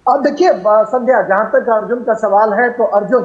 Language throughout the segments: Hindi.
अब देखिए संध्या, जहां तक अर्जुन का सवाल है तो अर्जुन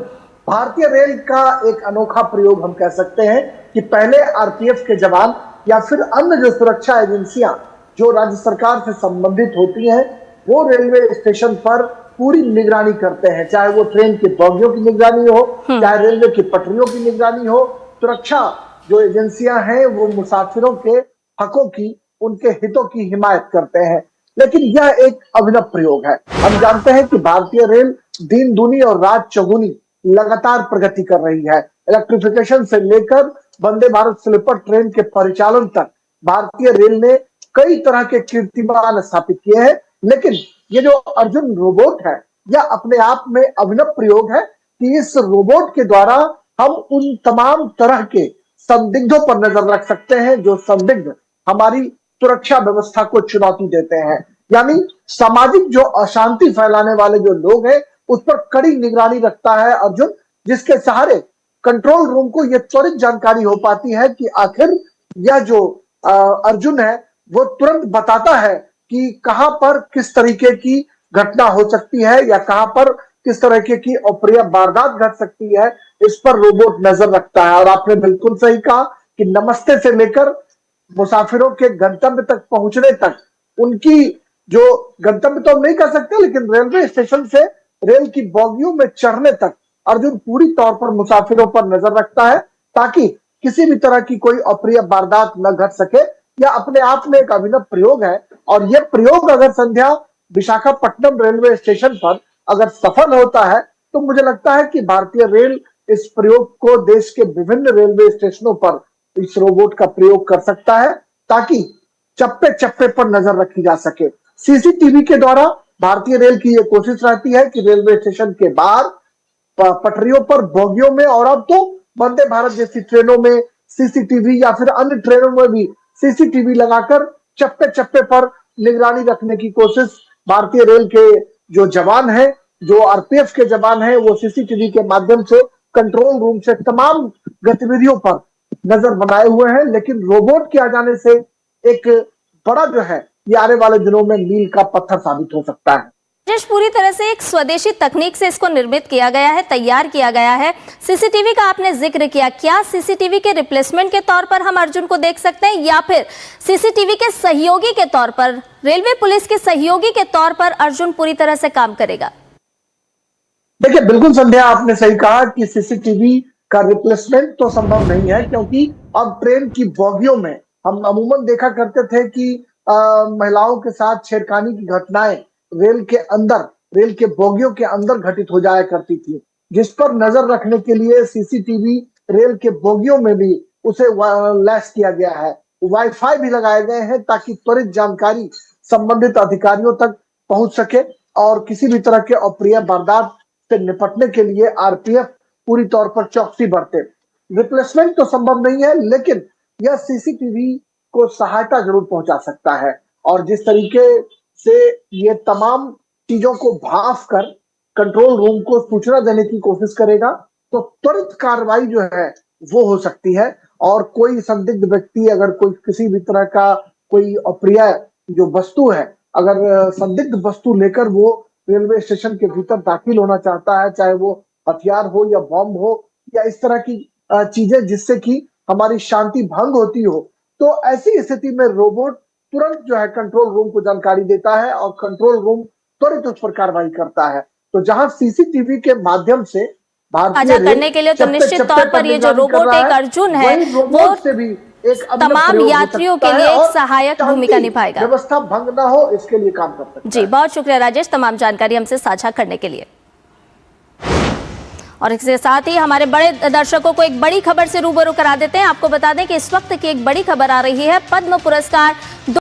भारतीय रेल का एक अनोखा प्रयोग हम कह सकते हैं कि पहले आरपीएफ के जवान या फिर अन्य जो सुरक्षा एजेंसियां जो राज्य सरकार से संबंधित होती हैं वो रेलवे स्टेशन पर पूरी निगरानी करते हैं, चाहे वो ट्रेन के बोगियों की निगरानी हो, चाहे रेलवे की पटरियों की निगरानी हो। सुरक्षा जो एजेंसियां हैं वो मुसाफिरों के हकों की, उनके हितों की हिमायत करते हैं। लेकिन यह एक अभिनव प्रयोग है। हम जानते हैं कि भारतीय रेल दिन दूनी और रात चौगुनी लगातार प्रगति कर रही है। इलेक्ट्रिफिकेशन से लेकर वंदे भारत स्लीपर ट्रेन के परिचालन तक भारतीय रेल ने कई तरह के कीर्तिमान स्थापित किए हैं। लेकिन ये जो अर्जुन रोबोट है, यह अपने आप में अभिनव प्रयोग है कि इस रोबोट के द्वारा हम उन तमाम तरह के संदिग्धों पर नजर रख सकते हैं जो संदिग्ध हमारी सुरक्षा व्यवस्था को चुनौती देते हैं। यानी सामाजिक जो अशांति फैलाने वाले जो लोग हैं उस पर कड़ी निगरानी रखता है अर्जुन, जिसके सहारे कंट्रोल रूम को यह त्वरित जानकारी हो पाती है कि आखिर यह जो अर्जुन है वो तुरंत बताता है कि कहां पर किस तरीके की घटना हो सकती है या कहां पर किस तरीके की अप्रिय वारदात घट सकती है। इस पर रोबोट नजर रखता है। और आपने बिल्कुल सही कहा कि नमस्ते से लेकर मुसाफिरों के गंतव्य तक पहुंचने तक, उनकी जो गंतव्य तो हम नहीं कर सकते लेकिन रेलवे स्टेशन से रेल की बोगियों में चढ़ने तक अर्जुन पूरी तौर पर मुसाफिरों पर नजर रखता है ताकि किसी भी तरह की कोई अप्रिय वारदात न घट सके। यह अपने आप में एक अभिनव प्रयोग है और यह प्रयोग अगर संध्या विशाखापट्टनम रेलवे स्टेशन पर अगर सफल होता है तो मुझे लगता है कि भारतीय रेल इस प्रयोग को देश के विभिन्न रेलवे स्टेशनों पर इस रोबोट का प्रयोग कर सकता है ताकि चप्पे चप्पे पर नजर रखी जा सके। सीसीटीवी के द्वारा भारतीय रेल की यह कोशिश रहती है कि रेलवे स्टेशन के बाहर, पटरियों पर, बोगियों में और अब तो वंदे भारत जैसी ट्रेनों में सीसीटीवी या फिर अन्य ट्रेनों में भी सीसीटीवी लगाकर चप्पे चप्पे पर निगरानी रखने की कोशिश भारतीय रेल के जो जवान हैं, जो आरपीएफ के जवान हैं, वो सीसीटीवी के माध्यम से कंट्रोल रूम से तमाम गतिविधियों पर नजर बनाए हुए हैं। लेकिन रोबोट के आ जाने से एक बड़ा जो है ये आने वाले दिनों में मील का पत्थर साबित हो सकता है। पूरी तरह से एक स्वदेशी तकनीक से इसको निर्मित किया गया है, तैयार किया गया है। सीसीटीवी का आपने जिक्र किया, क्या सीसीटीवी के रिप्लेसमेंट के तौर पर हम अर्जुन को देख सकते हैं या फिर सीसीटीवी के सहयोगी के तौर पर, रेलवे पुलिस के सहयोगी के तौर पर अर्जुन पूरी तरह से काम करेगा? देखिए बिल्कुल संध्या, आपने सही कहा कि सीसीटीवी का रिप्लेसमेंट तो संभव नहीं है क्योंकि अब ट्रेन की बोगियों में हम अमूमन देखा करते थे कि महिलाओं के साथ छेड़खानी की घटनाएं रेल के अंदर, रेल के बोगियों के अंदर घटित हो जाया करती थी, जिस पर नजर रखने के लिए सीसीटीवी रेल के बोगियों में भी उसे लैस किया गया है। वाईफाई भी लगाए गए हैं ताकि त्वरित जानकारी संबंधित अधिकारियों तक पहुंच सके और किसी भी तरह के अप्रिय वारदात से निपटने के लिए आरपीएफ पूरी तौर पर चौकसी बरते। रिप्लेसमेंट तो संभव नहीं है लेकिन यह सीसीटीवी को सहायता जरूर पहुंचा सकता है और जिस तरीके से ये तमाम चीजों को भांप कर कंट्रोल रूम को सूचना देने की कोशिश करेगा तो त्वरित कार्रवाई जो है वो हो सकती है। और कोई संदिग्ध व्यक्ति अगर कोई किसी भी तरह का कोई अप्रिय जो वस्तु है, अगर संदिग्ध वस्तु लेकर वो रेलवे स्टेशन के भीतर दाखिल होना चाहता है, चाहे वो हथियार हो या बॉम्ब हो या इस तरह की चीजें जिससे कि हमारी शांति भंग होती हो, तो ऐसी स्थिति में रोबोट तुरंत जो है कंट्रोल रूम को जानकारी देता है और कंट्रोल रूम त्वरित उस पर कार्रवाई करता है। तो जहां सीसीटीवी के माध्यम से साझा करने के लिए तो निश्चित तौर पर ये जो रोबोट एक अर्जुन है वो से भी एक तमाम यात्रियों के लिए एक सहायक भूमिका निभाएगा, व्यवस्था भंग ना हो इसके लिए काम कर सकता है। जी, बहुत शुक्रिया राजेश तमाम जानकारी हमसे साझा करने के लिए। और इसके साथ ही हमारे बड़े दर्शकों को एक बड़ी खबर से रूबरू करा देते हैं। आपको बता दें कि इस वक्त की एक बड़ी खबर आ रही है। पद्म पुरस्कार